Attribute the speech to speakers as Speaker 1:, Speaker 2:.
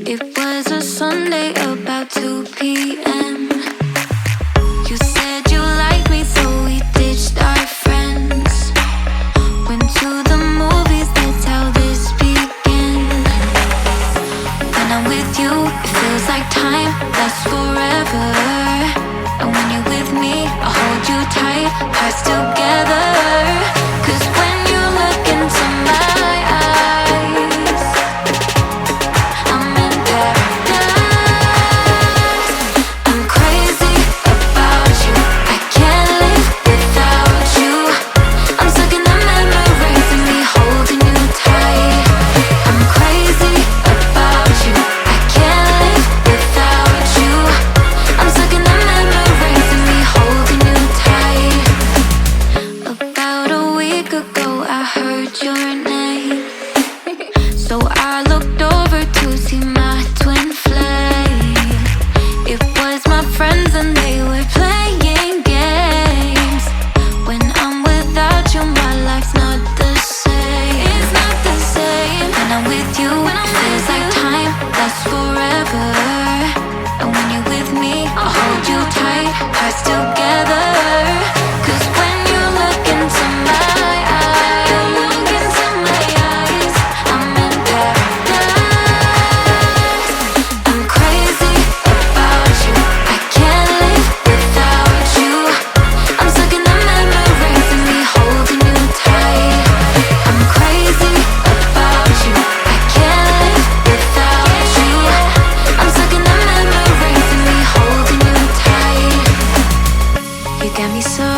Speaker 1: It was a Sunday about 2 p.m. You said you liked me, so we ditched our friends. Went to the movies, that's how this began. When I'm with you, it feels like time lasts forever. And when you're with me, I hold you tight, hearts together. 'Cause when you look into my eyes, I'm in paradise. I'm crazy about you, I can't live without you. I'm stuck in the memories of me holding you tight. I'm crazy about you, I can't live without you. I'm stuck in the memories of me holding you tight. About a week ago I heard your name, so I looked over to see my twin flame. It was my friends and they were playing games. When I'm without you, my life's not the same. It's not the same. When I'm with you, it feels like time lasts forever. And when you're with me, I'll hold you tight, hearts together. 'Cause when you look into my eyes, I'm in paradise. I'm crazy about you, I can't live without you. I'm stuck in the memories of me holding you tight. I'm crazy about you, I can't live without you. I'm stuck in the memories of me holding you tight. You got me so